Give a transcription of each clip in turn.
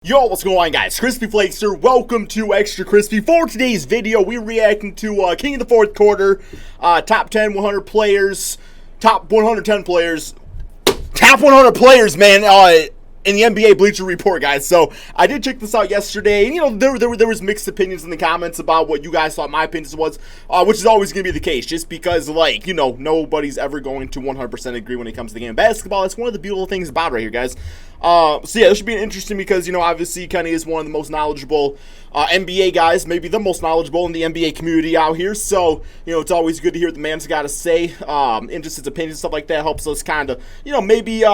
Yo, what's going on, guys? Crispy Flakes here. Welcome to Extra Crispy. For today's video, we're reacting to King of the Fourth Quarter, top 10 100 players, top 110 players, top 100 players, man, in the NBA Bleacher Report, guys. So I did check this out yesterday, and you know there was mixed opinions in the comments about what you guys thought my opinions was, which is always going to be the case, just because, like, you know, nobody's ever going to 100% agree when it comes to the game of basketball. That's one of the beautiful things about it right here, guys. So yeah, this should be interesting because, you know, obviously Kenny is one of the most knowledgeable NBA guys, maybe the most knowledgeable in the NBA community out here. So, you know, it's always good to hear what the man's got to say, and just his opinions and stuff like that helps us kind of, you know, maybe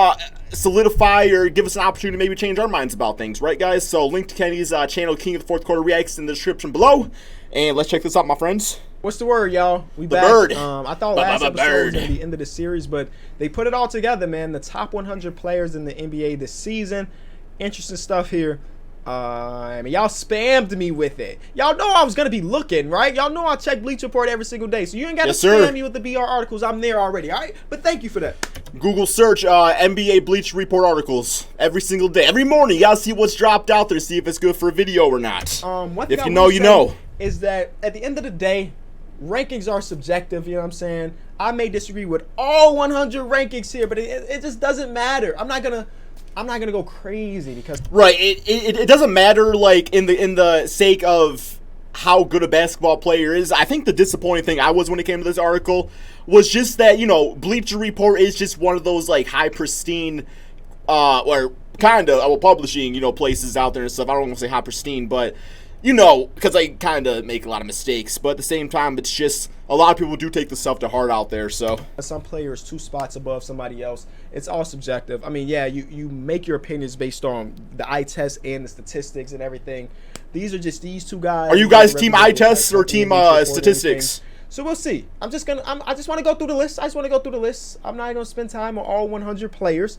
solidify or give us an opportunity to maybe change our minds about things, right, guys? So link to Kenny's channel, King of the Fourth Quarter Reacts, in the description below. And let's check this out, my friends. What's the word, y'all? We back. Bird. I thought last episode was going to be the end of the series, but they put it all together, man. The top 100 players in the NBA this season. Interesting stuff here. I mean, y'all spammed me with it. Y'all know I was going to be looking, right? Y'all know I check Bleacher Report every single day, so you ain't got to spam me with the BR articles. I'm there already, all right? But thank you for that. Google search NBA Bleacher Report articles every single day. Every morning, you got to see what's dropped out there, see if it's good for a video or not. One thing if you know, you know. Is that at the end of the day, rankings are subjective, you know what I'm saying? I may disagree with all 100 rankings here, but it just doesn't matter. I'm not gonna go crazy because it doesn't matter, like, in the sake of how good a basketball player is. I think the disappointing thing I was when it came to this article was just that, you know, Bleacher Report is just one of those, like, high pristine or kind of publishing, you know, places out there and stuff. I don't want to say high pristine, but you know, because I kind of make a lot of mistakes, but at the same time, it's just a lot of people do take the stuff to heart out there. So some players 2 spots above somebody else. It's all subjective. I mean, yeah, you make your opinions based on the eye test and the statistics and everything. These are just these 2 guys. Are you guys team eye tests or team statistics? So we'll see. I just want to go through the list. I just want to go through the list. I'm not going to spend time on all 100 players.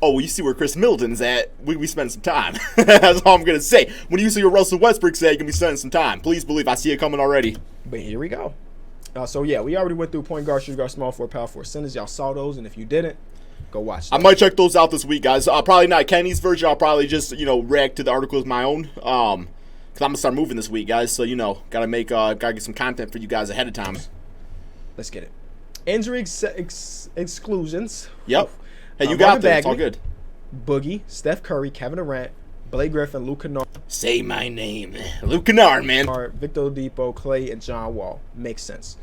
Oh, well, you see where Khris Middleton's at, we spend some time. That's all I'm going to say. When you see where Russell Westbrook's at, you're going to be spending some time. Please believe I see it coming already. But here we go. So, yeah, we already went through point guard, shooting guard, small forward, power forward, centers. Y'all saw those, and if you didn't, go watch them. I might check those out this week, guys. Probably not Kenny's version. I'll probably just, you know, react to the article as my own. Because I'm going to start moving this week, guys. So, you know, got to get some content for you guys ahead of time. Let's get it. Injury exclusions. Yep. Hey, you got that. It's all good. Boogie, Steph Curry, Kevin Durant, Blake Griffin, Luke Kennard. Say my name. Luke Kennard, man. Victor Oladipo, Clay, and John Wall. Makes sense.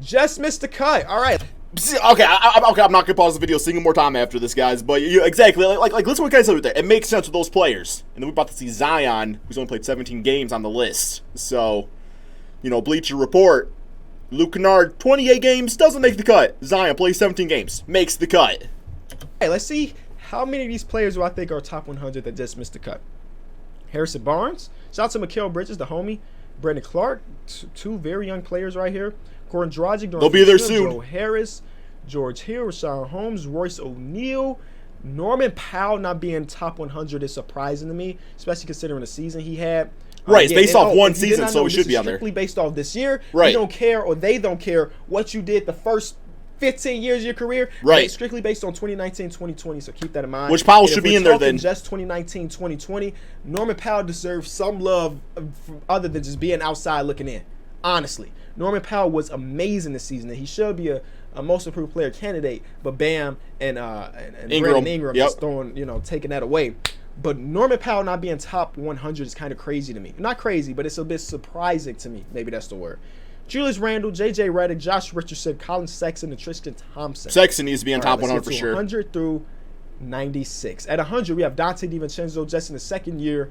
Just missed the cut. All right. Okay, I'm not going to pause the video a single more time after this, guys. But exactly, like listen to what guys said right there. It makes sense with those players. And then we're about to see Zion, who's only played 17 games on the list. So, you know, Bleacher Report, Luke Kennard, 28 games, doesn't make the cut. Zion plays 17 games, makes the cut. Hey, let's see. How many of these players do I think are top 100 that just missed the cut? Harrison Barnes. Shout out to Mikal Bridges, the homie. Brandon Clark. 2 very young players right here. Goran Dragic. They'll be there soon. Joe Harris. George Hill. Rashawn Holmes. Royce O'Neal. Norman Powell not being top 100 is surprising to me, especially considering the season he had. Right, it's based off one season, so it should be on there. Strictly based off this year. Right. You don't care, or they don't care what you did the first 15 years of your career, right? Strictly based on 2019-2020, so keep that in mind. Which Powell should be in there then. Just 2019-2020, Norman Powell deserves some love other than just being outside looking in. Honestly, Norman Powell was amazing this season, and he should be a most improved player candidate. But Bam and Brandon Ingram just throwing, you know, taking that away. But Norman Powell not being top 100 is kind of crazy to me. Not crazy, but it's a bit surprising to me. Maybe that's the word. Julius Randle, J.J. Redick, Josh Richardson, Colin Sexton, and Tristan Thompson. Sexton needs to be in top 100 for sure. 100 through 96. At 100, we have Dante DiVincenzo just in the second year.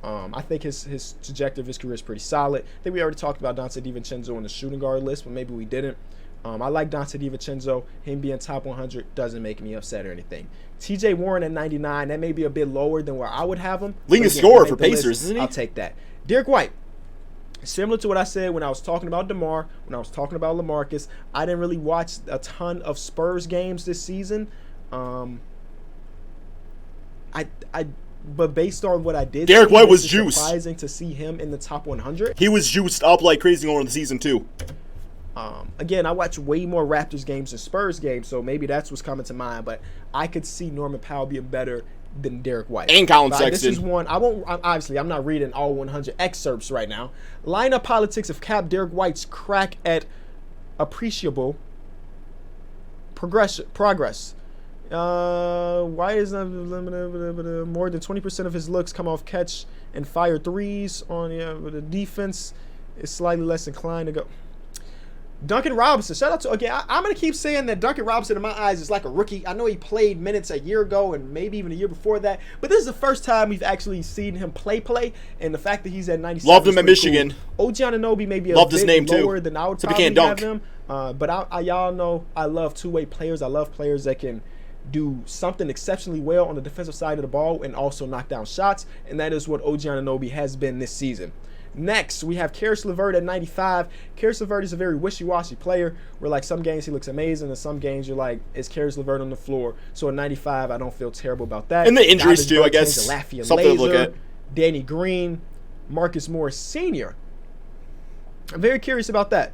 I think his trajectory of his career is pretty solid. I think we already talked about Dante DiVincenzo on the shooting guard list, but maybe we didn't. I like Dante DiVincenzo. Him being top 100 doesn't make me upset or anything. T.J. Warren at 99. That may be a bit lower than where I would have him. Leading scorer for Pacers, isn't he? I'll take that. Derek White. Similar to what I said when I was talking about DeMar, when I was talking about LaMarcus, I didn't really watch a ton of Spurs games this season. But based on what I did, Derek White was juiced. Surprising to see him in the top 100. He was juiced up like crazy over the season too. Again, I watch way more Raptors games than Spurs games, so maybe that's what's coming to mind. But I could see Norman Powell being better than Derek White. And Colin This Sexton. is one I'm not reading all 100 excerpts right now. Lineup politics have capped Derek White's crack at appreciable progress. Why is more than 20% of his looks come off catch and fire threes on the defense is slightly less inclined to go. Duncan Robinson, shout out to, again, I'm going to keep saying that Duncan Robinson in my eyes is like a rookie. I know he played minutes a year ago and maybe even a year before that, but this is the first time we've actually seen him play, and the fact that he's at 97. Loved him at Michigan. Cool. OG Anunoby may be Loved bit his name lower too. than I would So he probably can't dunk. have him, but y'all know I love two-way players. I love players that can do something exceptionally well on the defensive side of the ball and also knock down shots, and that is what OG Anunoby has been this season. Next, we have Khris Middleton at 95. Khris Middleton is a very wishy-washy player where, like, some games he looks amazing and some games you're like, is Khris Middleton on the floor? So at 95, I don't feel terrible about that. And the injuries, too, I guess. Something to look at. Danny Green, Marcus Morris Sr. I'm very curious about that.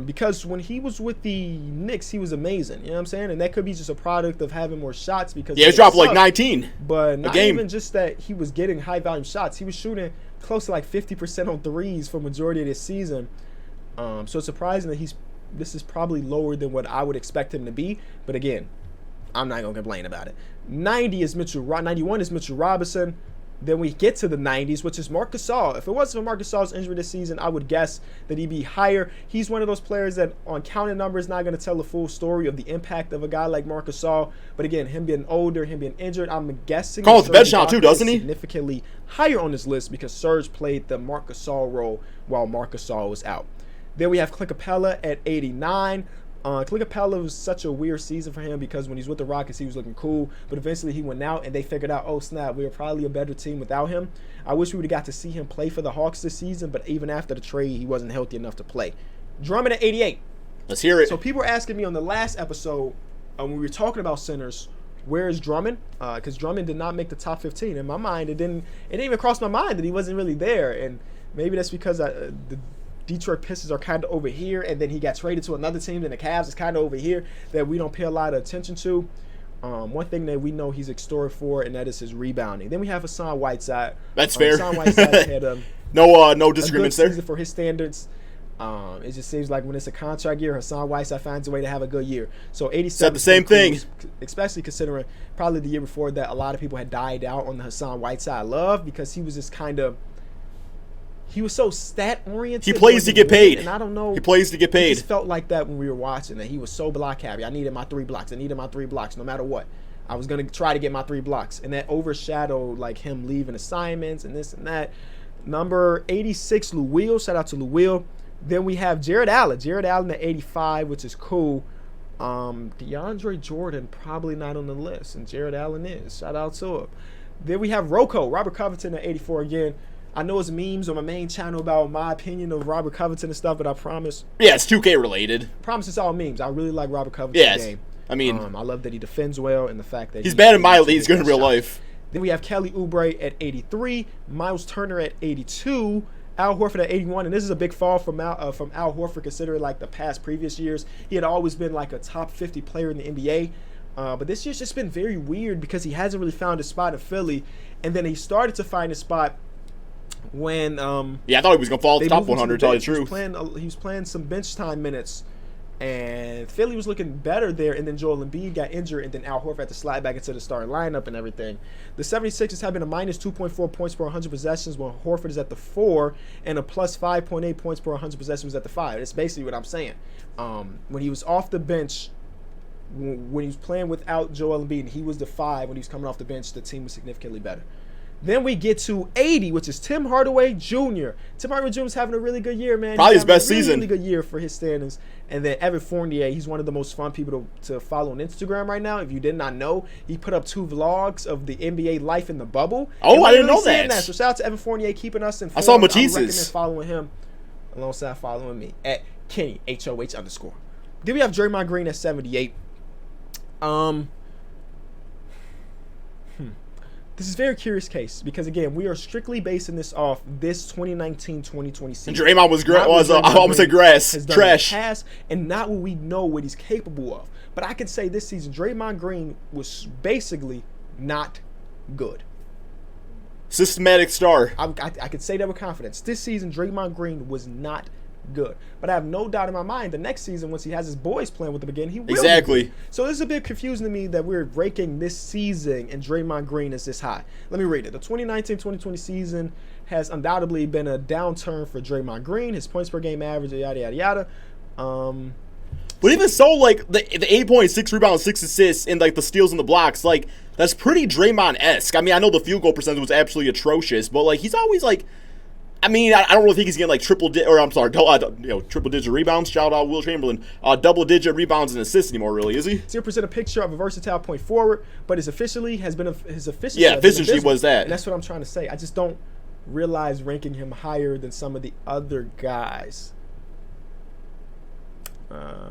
Because when he was with the Knicks, he was amazing. You know what I'm saying? And that could be just a product of having more shots because he dropped like 19 but not a game. Even just that he was getting high volume shots. He was shooting close to like 50% on threes for majority of this season. So it's surprising that this is probably lower than what I would expect him to be. But again, I'm not gonna complain about it. 91 is Mitchell Robinson. Then we get to the 90s, which is Marc Gasol. If it wasn't for Marc Gasol's injury this season, I would guess that he'd be higher. He's one of those players that on counted numbers not going to tell the full story of the impact of a guy like Marc Gasol. But again, him being older, him being injured, I'm guessing Calls bench now too, doesn't he? Significantly higher on this list because Serge played the Marc Gasol role while Marc Gasol was out. Then we have Clint Capella at 89. Clint Capella was such a weird season for him because when he's with the Rockets, he was looking cool. But eventually he went out and they figured out, oh, snap, we were probably a better team without him. I wish we would have got to see him play for the Hawks this season, but even after the trade, he wasn't healthy enough to play. Drummond at 88. Let's hear it. So people were asking me on the last episode when we were talking about centers, where is Drummond? Because Drummond did not make the top 15. In my mind, it didn't even cross my mind that he wasn't really there. And maybe that's because the Detroit Pistons are kind of over here, and then he got traded to another team, then the Cavs is kind of over here that we don't pay a lot of attention to. One thing that we know he's extolled for, and that is his rebounding. Then we have Hassan Whiteside. That's fair. Hassan Whiteside had no disagreements there. For his standards. It just seems like when it's a contract year, Hassan Whiteside finds a way to have a good year. So 87. Said the same thing. Especially considering probably the year before that, a lot of people had died out on the Hassan Whiteside love because he was just kind of. He was so stat oriented. He plays to get paid. And I don't know. He plays to get paid. It just felt like that when we were watching that he was so block happy. I needed my 3 blocks. No matter what. I was gonna try to get my 3 blocks. And that overshadowed like him leaving assignments and this and that. Number 86, Lou Will. Shout out to Lou Will. Then we have Jared Allen. Jared Allen at 85, which is cool. DeAndre Jordan probably not on the list, and Jared Allen is. Shout out to him. Then we have Robert Covington at 84 again. I know it's memes on my main channel about my opinion of Robert Covington and stuff, but I promise. Yeah, it's 2K related. I promise it's all memes. I really like Robert Covington's game. I mean, I love that he defends well and the fact that he's bad in my league. He's good in real life. Then we have Kelly Oubre at 83, Miles Turner at 82, Al Horford at 81, and this is a big fall from Al Horford considering like the past previous years. He had always been like a top 50 player in the NBA. But this year's just been very weird because he hasn't really found a spot in Philly, and then he started to find a spot when I thought he was gonna fall top 100. To tell you the truth, he was playing some bench time minutes, and Philly was looking better there. And then Joel Embiid got injured, and then Al Horford had to slide back into the starting lineup and everything. The 76ers have been a minus 2.4 points per 100 possessions when Horford is at the 4, and a plus 5.8 points per 100 possessions at the 5. That's basically what I'm saying. When he was off the bench, when he was playing without Joel Embiid, and he was the 5 when he was coming off the bench, the team was significantly better. Then we get to 80, which is Tim Hardaway Jr. Tim Hardaway Jr. is having a really good year, man. Probably his best season. Really good year for his standings. And then Evan Fournier, he's one of the most fun people to follow on Instagram right now. If you did not know, he put up 2 vlogs of the NBA life in the bubble. Oh, I didn't know that. So shout out to Evan Fournier keeping us informed. I saw Matisse's. I recommend following him alongside following me at Kenny HOH_. Then we have Draymond Green at 78. This is a very curious case because, again, we are strictly basing this off this 2019-2020 season. And Draymond was I almost said grass. Trash. Past, and not what we know what he's capable of. But I can say this season, Draymond Green was basically not good. Systematic star. I could say that with confidence. This season, Draymond Green was not good. But I have no doubt in my mind the next season, once he has his boys playing with him again, he will. Exactly. So this is a bit confusing to me that we're ranking this season and Draymond Green is this high. Let me read it. The 2019-2020 season has undoubtedly been a downturn for Draymond Green. His points per game average, yada, yada, yada. But even so, like, the 8.6 rebounds, 6 assists, and, like, the steals and the blocks, like, that's pretty Draymond-esque. I mean, I know the field goal percentage was absolutely atrocious, but, like, he's always, like, I mean, I don't really think he's getting, like, triple-digit rebounds. Shout out Will Chamberlain. Double-digit rebounds and assists anymore, really, is he? 0% a picture of a versatile point forward, but his efficiency Yeah, efficiency was that. And that's what I'm trying to say. I just don't realize ranking him higher than some of the other guys.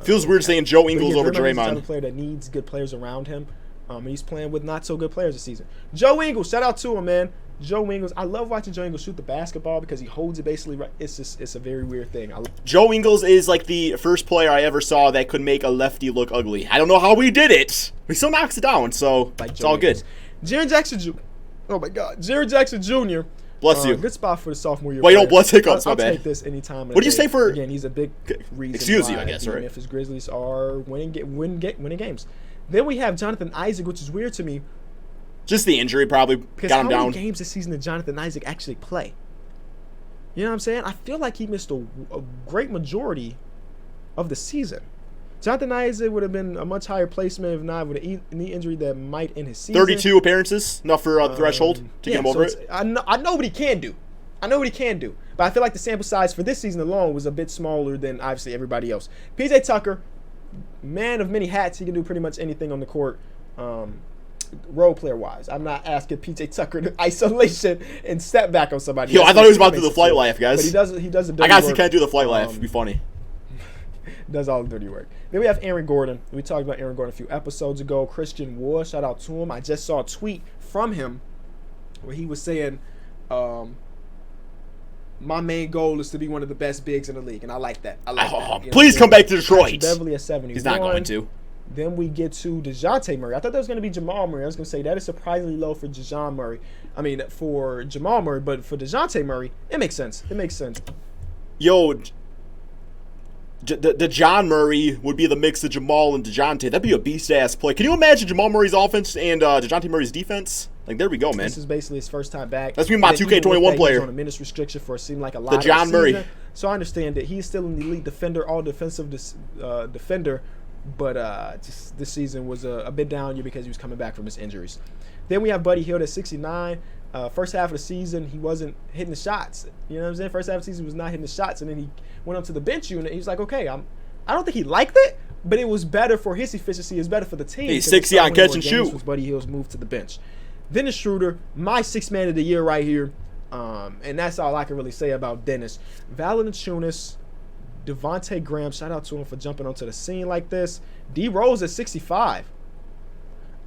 Feels weird saying Joe Ingles over Draymond is the type Draymond. of player that needs good players around him. And he's playing with not so good players this season. Joe Ingles, shout out to him, man. Joe Ingles, I love watching Joe Ingles shoot the basketball because he holds it basically right. It's a very weird thing. Joe Ingles is like the first player I ever saw that could make a lefty look ugly. I don't know how he did it. He still knocks it down, so like it's all good. Jaren Jackson Jr. Oh my God, Jaren Jackson Jr. Bless you. Good spot for the sophomore year. Wait, don't bless hiccups. I'll my bad. take this anytime. What do you say for? Again, he's a big reason. Excuse why you, I guess. the Right. Memphis Grizzlies are winning games. Then we have Jonathan Isaac, which is weird to me. Just the injury probably Because got him how down. many games this season did Jonathan Isaac actually play? You know what I'm saying? I feel like he missed a great majority of the season. Jonathan Isaac would have been a much higher placement if not with a knee injury that might end his season. 32 appearances, enough for the threshold to get him over it. I know what he can do. But I feel like the sample size for this season alone was a bit smaller than obviously everybody else. PJ Tucker, man of many hats. He can do pretty much anything on the court. Role player wise, I'm not asking PJ Tucker to isolation and step back on somebody. Yo, I thought he was about to do the flight laugh, guys. But he does the dirty I guess work. he can't do the flight laugh. It'd be funny. Does all the dirty work. Then we have Aaron Gordon. We talked about Aaron Gordon a few episodes ago. Christian Wood, shout out to him. I just saw a tweet from him where he was saying, my main goal is to be one of the best bigs in the league, and I like that. That. Please come back to Detroit. Beverly at 71. He's not going to. Then we get to DeJounte Murray. I thought that was going to be Jamal Murray. I was going to say that is surprisingly low for for Jamal Murray, but for DeJounte Murray, it makes sense. Yo, the John Murray would be the mix of Jamal and DeJounte. That'd be a beast-ass play. Can you imagine Jamal Murray's offense and DeJounte Murray's defense? Like, there we go, man. This is basically his first time back. That's me, my 2K21 player. He's on a minutes restriction for it seemed like a lot. The John Murray. So I understand that he's still an elite defender, all defensive defender, but just this season was a bit down year because he was coming back from his injuries. Then we have Buddy Hield at 69. First half of the season, he wasn't hitting the shots. You know what I'm saying? First half of the season, he was not hitting the shots, and then he went up to the bench unit. He was like, okay, I don't think he liked it, but it was better for his efficiency. It was better for the team. He's 60 on catch and shoot. Was Buddy Hield's move to the bench. Dennis Schroeder, my sixth man of the year right here. And that's all I can really say about Dennis. Valanciunas, Devontae Graham, shout out to him for jumping onto the scene like this. D Rose at 65.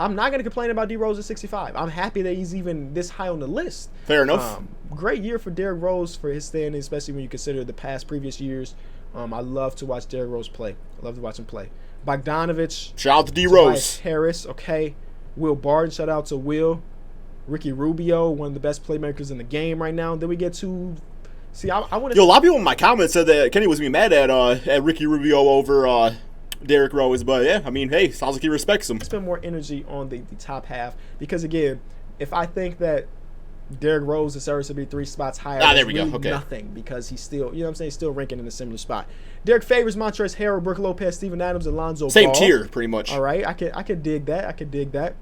I'm not going to complain about D Rose at 65. I'm happy that he's even this high on the list. Fair enough. Great year for Derrick Rose for his standing, especially when you consider the previous years. I love to watch Derrick Rose play. I love to watch him play. Bogdanovich. Shout out to D Rose. Harris, okay. Will Barton, shout out to Will. Ricky Rubio, one of the best playmakers in the game right now. Then we get to I want to. Yo, a lot of people in my comments said that Kenny was being mad at Ricky Rubio over Derrick Rose, but yeah, I mean, hey, sounds like he respects him. Spend more energy on the top half because again, if I think that Derrick Rose deserves to be 3 spots higher, there we really go. Okay. Nothing because he's still, you know what I'm saying, still ranking in a similar spot. Derek Favors, Montrezl Harrell, Brook Lopez, Steven Adams, Alonzo Same Ball. tier, pretty much. All right, I could dig that.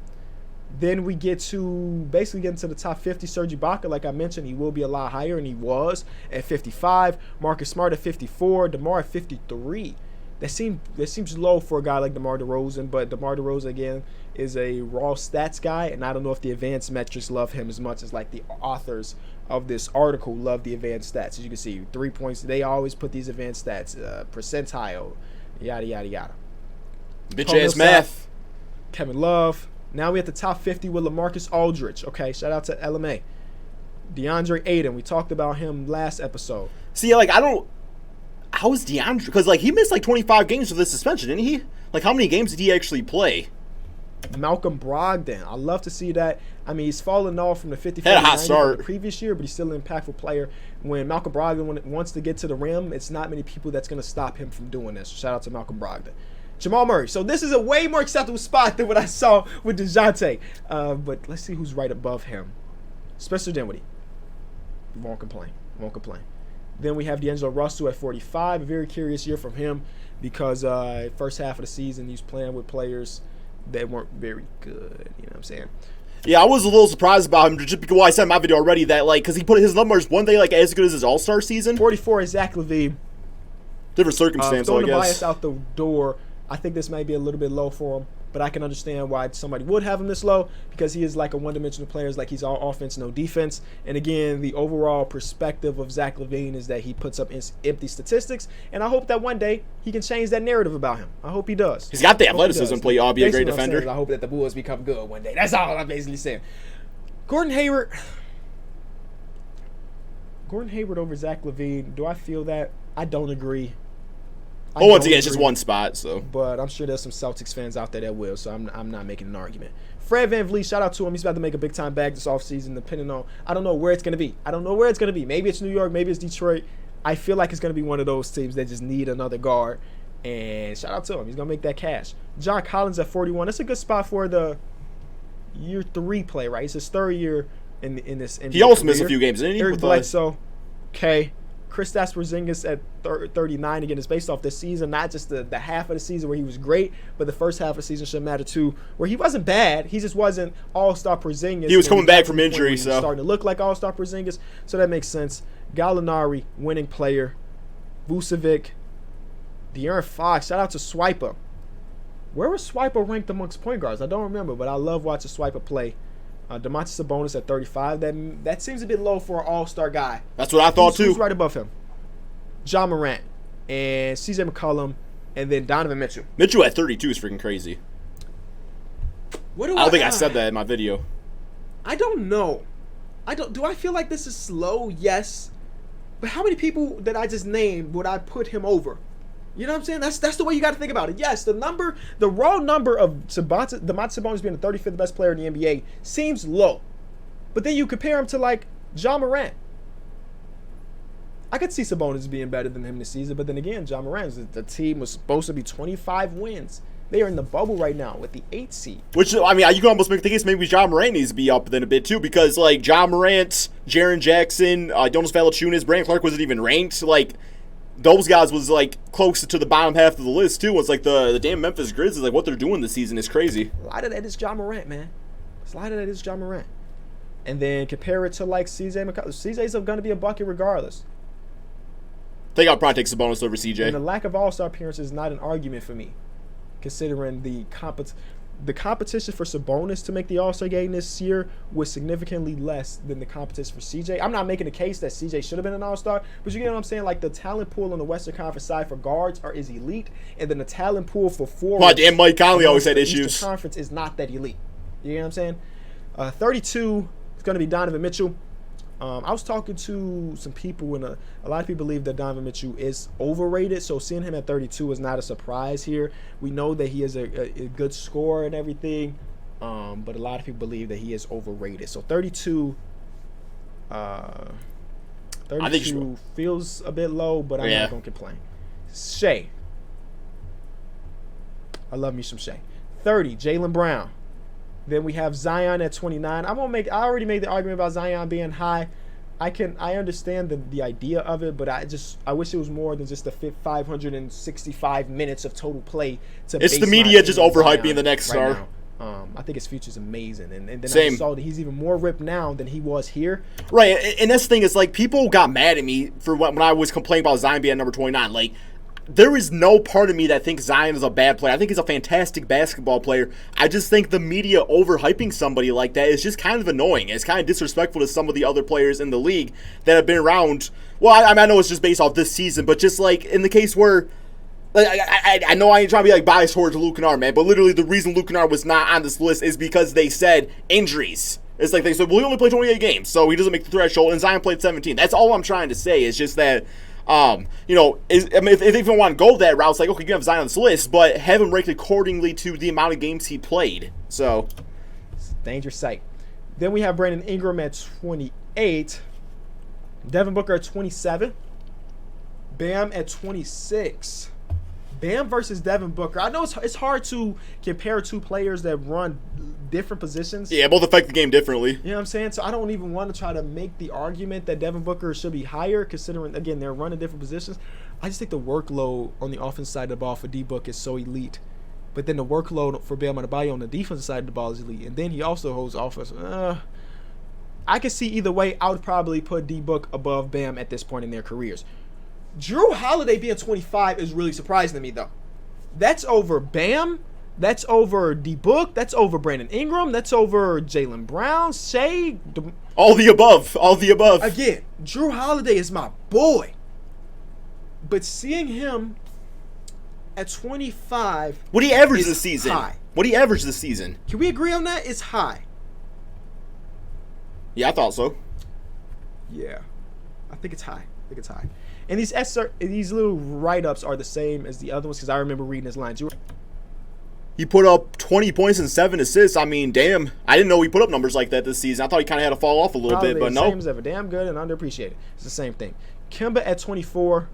Then we get to basically get into the top 50. Serge Ibaka, like I mentioned, he will be a lot higher, and he was at 55. Marcus Smart at 54. DeMar at 53. That seems low for a guy like DeMar DeRozan, but DeMar DeRozan, again, is a raw stats guy, and I don't know if the advanced metrics love him as much as like the authors of this article love the advanced stats. As you can see, 3 points, they always put these advanced stats, percentile, yada, yada, yada. Bitch-ass math. Kevin Love. Now we at the top 50 with LaMarcus Aldridge. Okay, shout out to LMA. DeAndre Ayton. We talked about him last episode. See, like, how is DeAndre? Because, like, he missed, like, 25 games with this suspension, didn't he? Like, how many games did he actually play? Malcolm Brogdon. I love to see that. I mean, he's fallen off from the 54 Had a hot start the previous year, but he's still an impactful player. When Malcolm Brogdon wants to get to the rim, it's not many people that's going to stop him from doing this. Shout out to Malcolm Brogdon. Jamal Murray. So this is a way more acceptable spot than what I saw with DeJounte. But let's see who's right above him. Spencer Dinwiddie. Won't complain. Then we have D'Angelo Russell at 45. A very curious year from him because first half of the season he was playing with players that weren't very good. You know what I'm saying? Yeah, I was a little surprised about him just because I said in my video already that, like, because he put his numbers one day, like, as good as his All-Star season. 44 is Zach LaVine. Different circumstance, I throwing guess. the bias out the door, I think this might be a little bit low for him, but I can understand why somebody would have him this low because he is like a one-dimensional player. It's like he's all offense, no defense. And again, the overall perspective of Zach LaVine is that he puts up empty statistics, and I hope that one day he can change that narrative about him. I hope he does. He's got the athleticism, be a great defender. I hope that the Bulls become good one day. That's all I'm basically saying. Gordon Hayward over Zach LaVine. Do I feel that? I don't agree. Well, once again, it's just one spot, so. But I'm sure there's some Celtics fans out there that will, so I'm not making an argument. Fred VanVleet, shout out to him. He's about to make a big-time bag this offseason, depending on – I don't know where it's going to be. Maybe it's New York. Maybe it's Detroit. I feel like it's going to be one of those teams that just need another guard. And shout out to him. He's going to make that cash. John Collins at 41. That's a good spot for the year 3 play, right? It's his third year in this NBA He also career. missed a few games, didn't he? Eric Bledsoe. Okay. Kristaps Porzingis at 39. Again, it's based off this season, not just the half of the season where he was great, but the first half of the season should matter too, where he wasn't bad. He just wasn't all-star Porzingis. He was coming back from injury, he was starting to look like all-star Porzingis, so that makes sense. Gallinari, winning player. Vucevic, De'Aaron Fox. Shout out to Swiper. Where was Swiper ranked amongst point guards? I don't remember, but I love watching Swiper play. Domantas Sabonis at 35. That seems a bit low for an all-star guy. That's what I thought, too. Who's right above him? Ja Morant and CJ McCollum, and then Donovan Mitchell. Mitchell at 32 is freaking crazy. I don't think I said that in my video. I don't know. Do I feel like this is slow? Yes. But how many people that I just named would I put him over? You know what I'm saying? That's the way you got to think about it. Yes, the raw number of Domantas Sabonis being the 35th best player in the NBA seems low. But then you compare him to, like, Ja Morant. I could see Sabonis being better than him this season, but then again, Ja Morant, the team was supposed to be 25 wins. They are in the bubble right now with the 8th seed. Which, I mean, you can almost make the case maybe Ja Morant needs to be up then a bit too, because, like, Ja Morant, Jaren Jackson, Jonas Valanciunas, Brandon Clark wasn't even ranked. Like, those guys was, like, close to the bottom half of the list, too. It's like the damn Memphis Grizzlies, like, what they're doing this season is crazy. A lot of that is Ja Morant, man. A lot of that is Ja Morant. And then compare it to, like, CJ McCollum. CJ's going to be a bucket regardless. I think I'll probably take Sabonis over CJ. And the lack of all-star appearances is not an argument for me, considering the competition for Sabonis to make the All-Star game this year was significantly less than the competition for CJ. I'm not making the case that CJ should have been an All-Star, but you get what I'm saying? Like, the talent pool on the Western Conference side for guards is elite, and then the talent pool for forwards. And Mike Conley always had issues. The Eastern Conference is not that elite. You know what I'm saying? 32 is going to be Donovan Mitchell. I was talking to some people, and a lot of people believe that Donovan Mitchell is overrated, so seeing him at 32 is not a surprise here. We know that he is a good scorer and everything, but a lot of people believe that he is overrated. So 32 feels a bit low, but I'm not going to complain. Shea. I love me some Shea. 30, Jaylen Brown. Then we have Zion at 29. I already made the argument about Zion being high. I understand the idea of it, but I wish it was more than just the 565 minutes of total play. It's the media just overhyping the next star. I think his future's amazing, and then Same. I saw that he's even more ripped now than he was here. Right, and that's the thing is, like, people got mad at me for when I was complaining about Zion being at number 29. Like, there is no part of me that thinks Zion is a bad player. I think he's a fantastic basketball player. I just think the media overhyping somebody like that is just kind of annoying. It's kind of disrespectful to some of the other players in the league that have been around. Well, I know it's just based off this season, but just like in the case where, like, I know I ain't trying to be like biased towards Luke Kennard, man, but literally the reason Luke Kennard was not on this list is because they said injuries. It's like they said, well, he only played 28 games, so he doesn't make the threshold, and Zion played 17. That's all I'm trying to say. Is just that If they even want to go that route, it's like, okay, you can have Zion on this list, but have him ranked accordingly to the amount of games he played. So, it's a dangerous sight. Then we have Brandon Ingram at 28. Devin Booker at 27. Bam at 26. Bam versus Devin Booker. I know it's hard to compare two players that run different positions. Yeah, both affect the game differently. You know what I'm saying? So I don't even want to try to make the argument that Devin Booker should be higher, considering, again, they're running different positions. I just think the workload on the offensive side of the ball for D-Book is so elite. But then the workload for Bam Adebayo on the defensive side of the ball is elite. And then he also holds offense. I can see either way. I would probably put D-Book above Bam at this point in their careers. Drew Holiday being 25 is really surprising to me, though. That's over Bam. That's over D-Book. That's over Brandon Ingram. That's over Jaylen Brown, Shea. All the above. All the above. Again, Drew Holiday is my boy. But seeing him at 25. What do you average this season? High. What do you average this season? Can we agree on that? It's high. Yeah, I thought so. Yeah. I think it's high. And these little write-ups are the same as the other ones because I remember reading his lines. He put up 20 points and 7 assists. I mean, damn. I didn't know he put up numbers like that this season. I thought he kind of had to fall off a little bit, but no. Same as ever. Damn good and underappreciated. It's the same thing. Kemba at 24.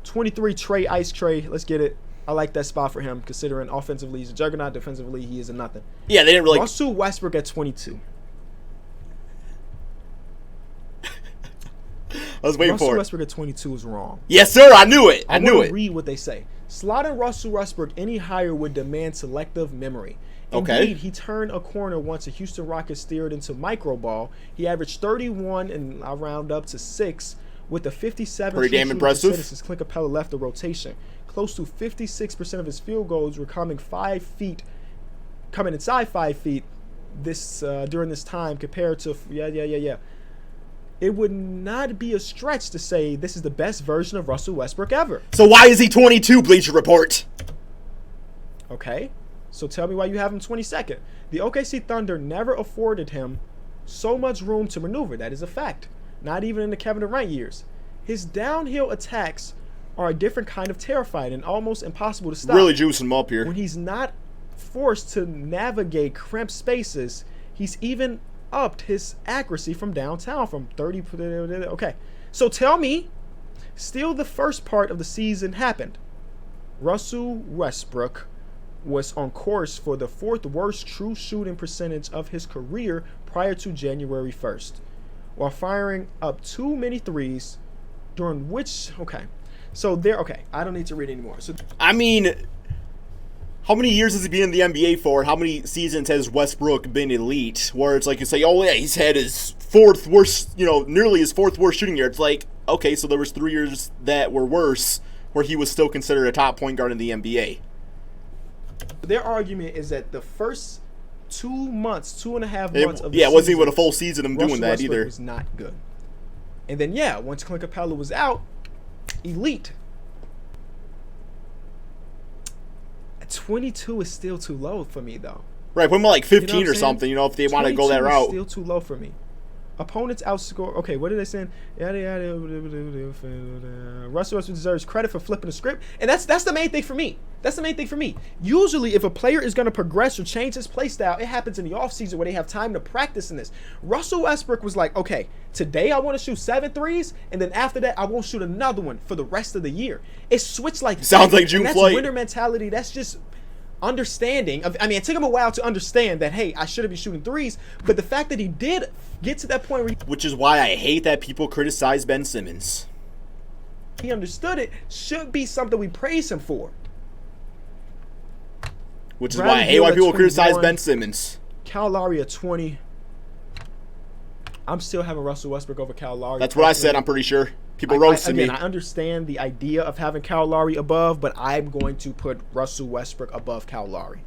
23, Trey, Ice Trey. Let's get it. I like that spot for him, considering offensively he's a juggernaut. Defensively, he is a nothing. Yeah, they didn't really. Russell Westbrook at 22. I was waiting for it. Russell Westbrook at 22 is wrong. Yes, sir. I knew it. I knew it. Read what they say. Slotting Russell Westbrook any higher would demand selective memory. Okay. Indeed, he turned a corner once a Houston Rockets steered into micro ball. He averaged 31 and I'll round up to 6 with a 57. Pretty damn impressive. Since Clint Capella left the rotation. Close to 56% of his field goals were coming inside 5 feet. This during this time compared to It would not be a stretch to say this is the best version of Russell Westbrook ever. So why is he 22, Bleacher Report? Okay, so tell me why you have him 22nd. The OKC Thunder never afforded him so much room to maneuver. That is a fact. Not even in the Kevin Durant years. His downhill attacks are a different kind of terrifying and almost impossible to stop. Really juicing him up here. When he's not forced to navigate cramped spaces, he's even upped his accuracy from downtown from 30. Okay, so tell me, still the first part of the season happened. Russell Westbrook was on course for the 4th worst true shooting percentage of his career prior to January 1st, while firing up too many threes, during which, I don't need to read anymore. So I mean, how many years has he been in the NBA for? How many seasons has Westbrook been elite? Where it's like you say, oh yeah, he's had his 4th worst, nearly his 4th worst shooting year. It's like, okay, so there was 3 years that were worse where he was still considered a top point guard in the NBA. Their argument is that the first 2.5 months of the season, it wasn't even a full season of him doing that Westbrook either. Was not good. And then once Clint Capella was out, elite. 22 is still too low for me, though. Right, put him at like 15 or something, if they want to go that route. 22 is still too low for me. Opponents outscore. Okay, what are they saying? Russell Westbrook deserves credit for flipping the script, and that's the main thing for me. Usually, if a player is going to progress or change his play style, it happens in the offseason where they have time to practice in this. Russell Westbrook was like, okay, today I want to shoot 7 threes, and then after that I won't shoot another one for the rest of the year. It switched like sounds like June that's flight. Winner mentality. That's just understanding. It took him a while to understand that, hey, I shouldn't be shooting threes, but the fact that he did get to that point where which is why I hate that people criticize Ben Simmons. He understood it should be something we praise him for. Which is why I hate why people criticize Ben Simmons. Kyle Lowry at 20. I'm still having Russell Westbrook over Kyle Lowry. That's what I said, I'm pretty sure. People roasted me. I understand the idea of having Kyle Lowry above, but I'm going to put Russell Westbrook above Kyle Lowry.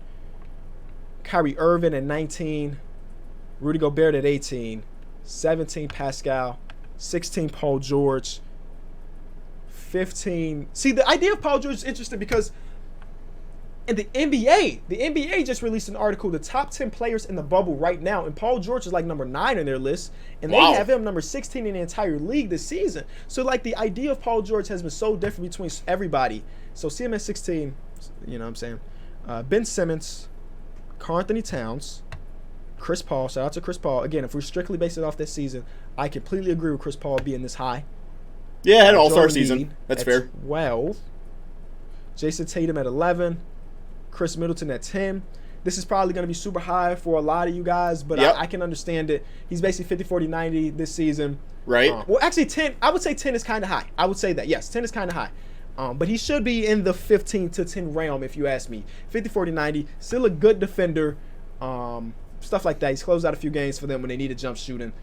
Kyrie Irving at 19. Rudy Gobert at 18. 17, Pascal. 16, Paul George. 15. See, the idea of Paul George is interesting because And the NBA just released an article, the top 10 players in the bubble right now, and Paul George is like number 9 on their list, and they have him number 16 in the entire league this season. So, like, the idea of Paul George has been so different between everybody. So, see him at 16, you know what I'm saying? Ben Simmons, Karl Anthony Towns, Chris Paul. Shout out to Chris Paul. Again, if we're strictly basing it off this season, I completely agree with Chris Paul being this high. Yeah, had an all-star season. That's fair. 12. Jason Tatum at 11. Khris Middleton at 10. This is probably going to be super high for a lot of you guys, but I can understand it. He's basically 50, 40, 90 this season. Right. Well, actually, 10. I would say 10 is kind of high. I would say that. Yes, 10 is kind of high. But he should be in the 15 to 10 realm, if you ask me. 50, 40, 90. Still a good defender. Stuff like that. He's closed out a few games for them when they needed jump shooting.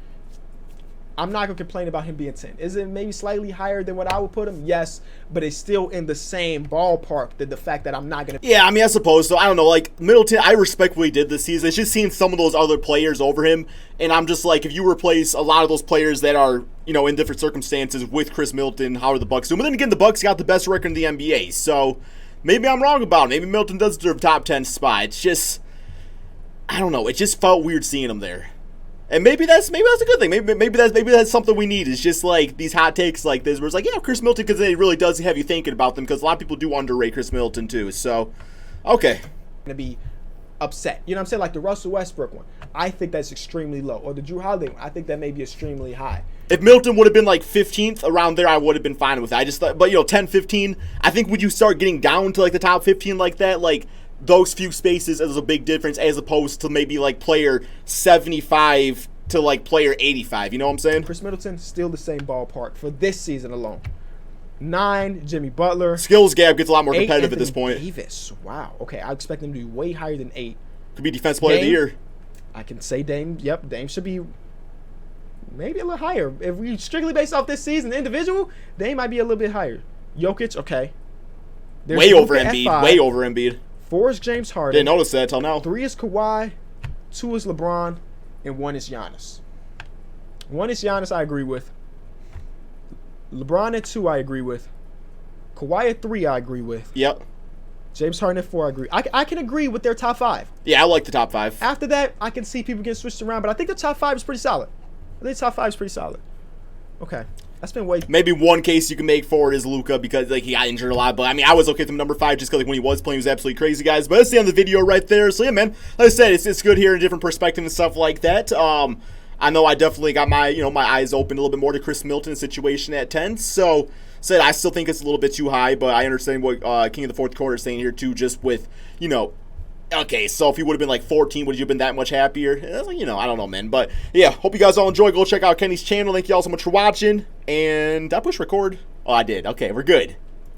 I'm not going to complain about him being 10. Is it maybe slightly higher than what I would put him? Yes, but it's still in the same ballpark than the fact that I'm not going to... Yeah, I mean, I suppose so. I don't know. Like, Middleton, I respect what he did this season. It's just seeing some of those other players over him, and I'm just like, if you replace a lot of those players that are, you know, in different circumstances with Khris Middleton, how are the Bucks doing? But then again, the Bucks got the best record in the NBA, so maybe I'm wrong about it. Maybe Middleton does deserve a top 10 spot. It's just, I don't know. It just felt weird seeing him there. And maybe that's a good thing. Maybe that's something we need. It's just like these hot takes like this, where it's like, yeah, Khris Middleton, because it really does have you thinking about them. Because a lot of people do underrate Khris Middleton too. So, okay, gonna be upset. You know what I'm saying? Like the Russell Westbrook one, I think that's extremely low. Or the Drew Holiday one, I think that may be extremely high. If Middleton would have been like 15th around there, I would have been fine with it. I just thought, but you know, 10, 15. I think when you start getting down to like the top 15 like that, like, those few spaces is a big difference as opposed to maybe like player 75 to like player 85. You know what I'm saying? Khris Middleton, still the same ballpark for this season alone. 9, Jimmy Butler. Skills gap gets a lot more competitive Anthony at this point. Davis. Wow. Okay, I expect them to be way higher than 8. Could be defensive player of the year. I can say Dame. Yep, Dame should be maybe a little higher. If we strictly based off this season individual, Dame might be a little bit higher. Jokic, okay. There's way over Embiid. Way over Embiid. 4 is James Harden. Didn't notice that till now. 3 is Kawhi. 2 is LeBron. And 1 is Giannis. 1 is Giannis, I agree with. LeBron at 2, I agree with. Kawhi at 3, I agree with. Yep. James Harden at 4, I agree. I can agree with their top 5. Yeah, I like the top 5. After that, I can see people getting switched around, but I think the top 5 is pretty solid. I think the top 5 is pretty solid. Okay. That's been way... Maybe one case you can make for it is Luka because like he got injured a lot. But I mean, I was okay with him number 5 just because like, when he was playing, he was absolutely crazy, guys. But that's the end of the video right there. So yeah, man, like I said, it's good hearing a different perspective and stuff like that. I know I definitely got my my eyes open a little bit more to Khris Middleton's situation at 10. So said I still think it's a little bit too high, but I understand what King of the Fourth Quarter is saying here too. Just with okay, so if he would have been like 14, would you have been that much happier? I don't know, man. But yeah, hope you guys all enjoy. Go check out Kenny's channel. Thank you all so much for watching. And did I push record? Oh, I did. Okay, we're good.